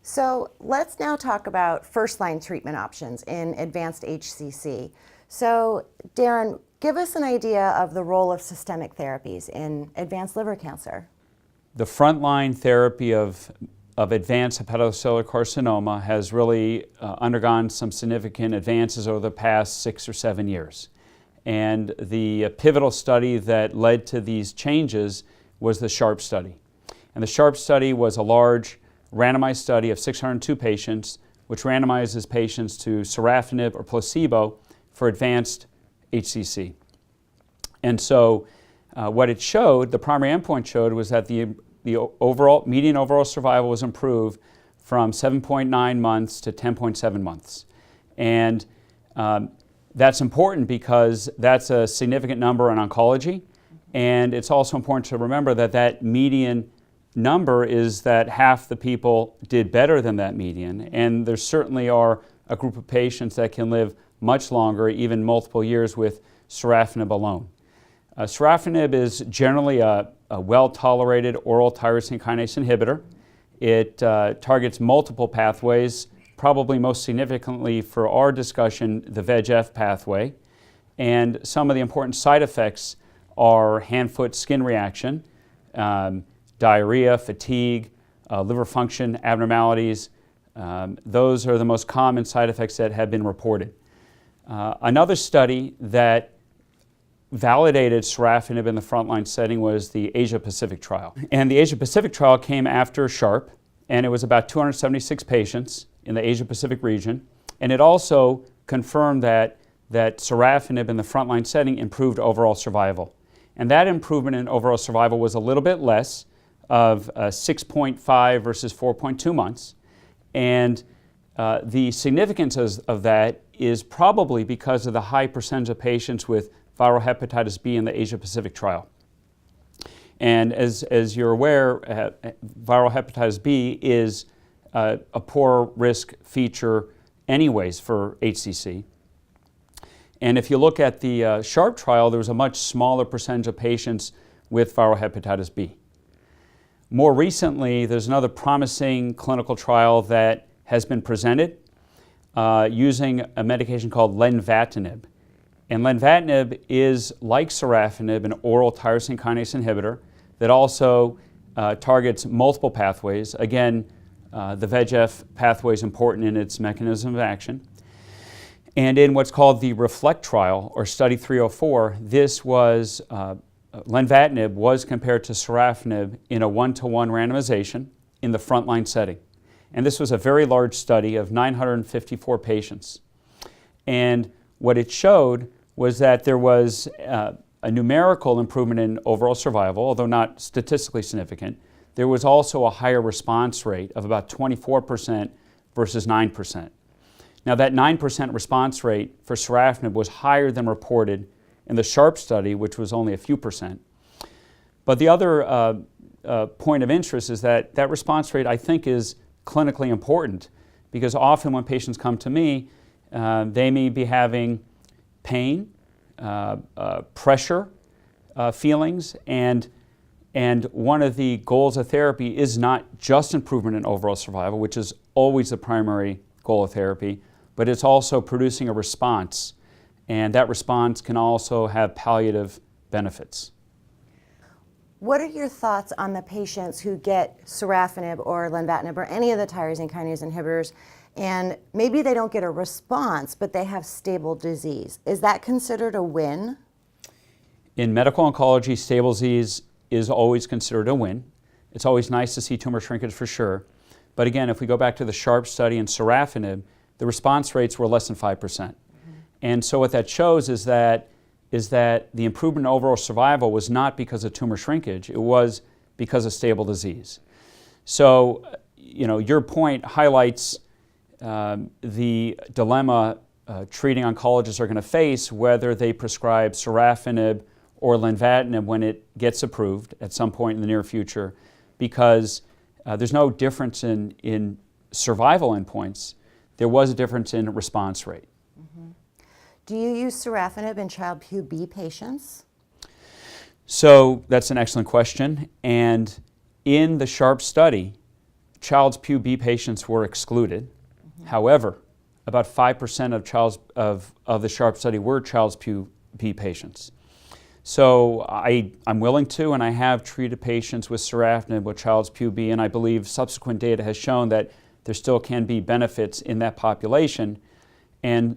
So let's now talk about first-line treatment options in advanced HCC. So Darren, give us an idea of the role of systemic therapies in advanced liver cancer. The frontline therapy of advanced hepatocellular carcinoma has really undergone some significant advances over the past 6 or 7 years. And the pivotal study that led to these changes was the SHARP study. And the SHARP study was a large randomized study of 602 patients, which randomizes patients to sorafenib or placebo for advanced HCC. And so what it showed, the primary endpoint showed, was that the median overall survival was improved from 7.9 months to 10.7 months. And that's important because that's a significant number in oncology. And it's also important to remember that that median number is that half the people did better than that median. And there certainly are a group of patients that can live much longer, even multiple years, with sorafenib alone. Sorafenib is generally a well-tolerated oral tyrosine kinase inhibitor. It targets multiple pathways, probably most significantly for our discussion, the VEGF pathway. And some of the important side effects are hand-foot skin reaction, diarrhea, fatigue, liver function abnormalities. Those are the most common side effects that have been reported. Another study that validated sorafenib in the frontline setting was the Asia-Pacific trial. And the Asia-Pacific trial came after SHARP, and it was about 276 patients in the Asia-Pacific region. And it also confirmed that sorafenib in the frontline setting improved overall survival. And that improvement in overall survival was a little bit less, of 6.5 versus 4.2 months. And the significance of that is probably because of the high percentage of patients with viral hepatitis B in the Asia-Pacific trial. And as you're aware, viral hepatitis B is a poor risk feature anyways for HCC. And if you look at the SHARP trial, there was a much smaller percentage of patients with viral hepatitis B. More recently, there's another promising clinical trial that has been presented using a medication called lenvatinib. And lenvatinib is, like sorafenib, an oral tyrosine kinase inhibitor that also targets multiple pathways. Again, the VEGF pathway is important in its mechanism of action. And in what's called the REFLECT trial, or Study 304, this was lenvatinib was compared to sorafenib in a 1-to-1 randomization in the frontline setting. And this was a very large study of 954 patients. And what it showed was that there was a numerical improvement in overall survival, although not statistically significant. There was also a higher response rate of about 24% versus 9%. Now that 9% response rate for sorafenib was higher than reported in the SHARP study, which was only a few percent. But the other point of interest is that that response rate, I think, is clinically important, because often when patients come to me, they may be having pain, pressure feelings, and one of the goals of therapy is not just improvement in overall survival, which is always the primary goal of therapy, but it's also producing a response. And that response can also have palliative benefits. What are your thoughts on the patients who get sorafenib or lenvatinib or any of the tyrosine kinase inhibitors, and maybe they don't get a response, but they have stable disease? Is that considered a win? In medical oncology, stable disease is always considered a win. It's always nice to see tumor shrinkage for sure. But again, if we go back to the SHARP study in sorafenib, the response rates were less than 5%. And so what that shows is that the improvement in overall survival was not because of tumor shrinkage, it was because of stable disease. So, your point highlights the dilemma treating oncologists are going to face, whether they prescribe sorafenib or lenvatinib when it gets approved at some point in the near future, because there's no difference in survival endpoints. There was a difference in response rate. Do you use sorafenib in child Pubie patients? So that's an excellent question. And in the SHARP study, child's Pubie patients were excluded. However, about 5% of the SHARP study were child's Pubie patients. So I'm willing to, and I have treated patients with sorafenib with child's Pubie, and I believe subsequent data has shown that there still can be benefits in that population. And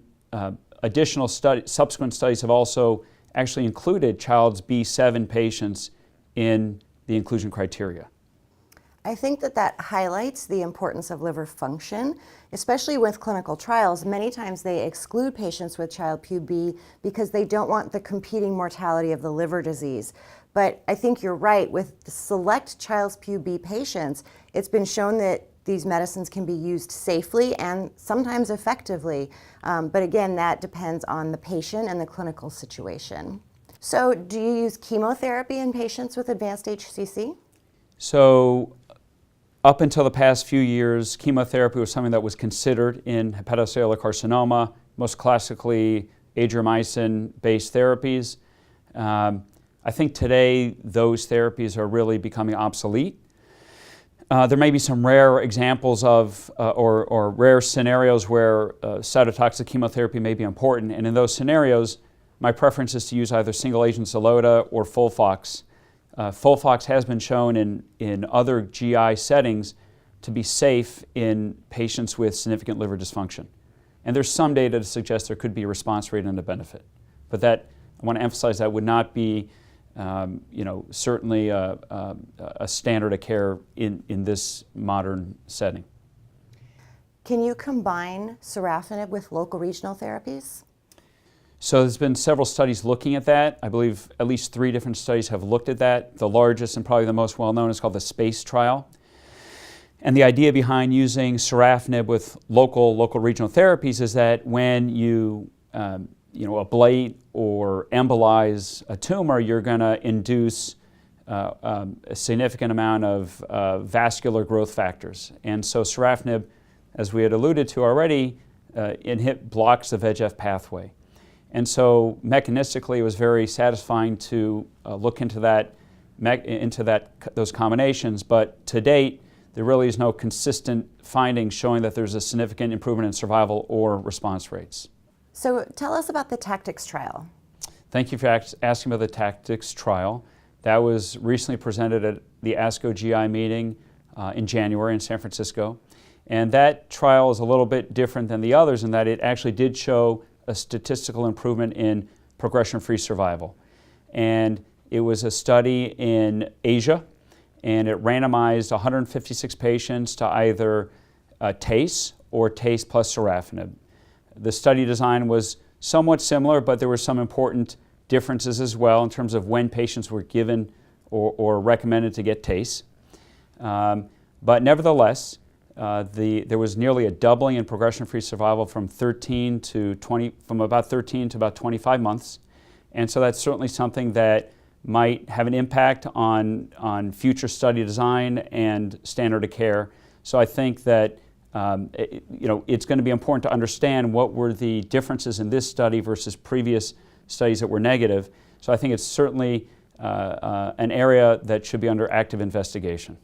subsequent studies have also actually included child's B7 patients in the inclusion criteria. I think that highlights the importance of liver function, especially with clinical trials. Many times they exclude patients with child Pubie because they don't want the competing mortality of the liver disease. But I think you're right, with the select child's Pubie patients, it's been shown that these medicines can be used safely and sometimes effectively. But again, that depends on the patient and the clinical situation. So do you use chemotherapy in patients with advanced HCC? So up until the past few years, chemotherapy was something that was considered in hepatocellular carcinoma, most classically Adriamycin-based therapies. I think today those therapies are really becoming obsolete. There may be some rare examples of, or rare scenarios where cytotoxic chemotherapy may be important, and in those scenarios, my preference is to use either single-agent Xeloda or FOLFOX. FOLFOX has been shown in other GI settings to be safe in patients with significant liver dysfunction. And there's some data to suggest there could be a response rate and a benefit. But that, I want to emphasize, that would not be certainly a standard of care in this modern setting. Can you combine sorafenib with local regional therapies? So there's been several studies looking at that. I believe at least 3 different studies have looked at that. The largest and probably the most well-known is called the SPACE trial. And the idea behind using sorafenib with local regional therapies is that when you ablate or embolize a tumor, you're going to induce a significant amount of vascular growth factors. And so sorafenib, as we had alluded to already, blocks the VEGF pathway. And so mechanistically, it was very satisfying to look into those combinations. But to date, there really is no consistent findings showing that there's a significant improvement in survival or response rates. So tell us about the TACTICS trial. Thank you for asking about the TACTICS trial. That was recently presented at the ASCO GI meeting in January in San Francisco. And that trial is a little bit different than the others in that it actually did show a statistical improvement in progression-free survival. And it was a study in Asia, and it randomized 156 patients to either TACE or TACE plus sorafenib. The study design was somewhat similar, but there were some important differences as well in terms of when patients were given or recommended to get TACE. But nevertheless, there was nearly a doubling in progression-free survival from about 13 to about 25 months. And so that's certainly something that might have an impact on future study design and standard of care. So I think that it's going to be important to understand what were the differences in this study versus previous studies that were negative. So I think it's certainly an area that should be under active investigation.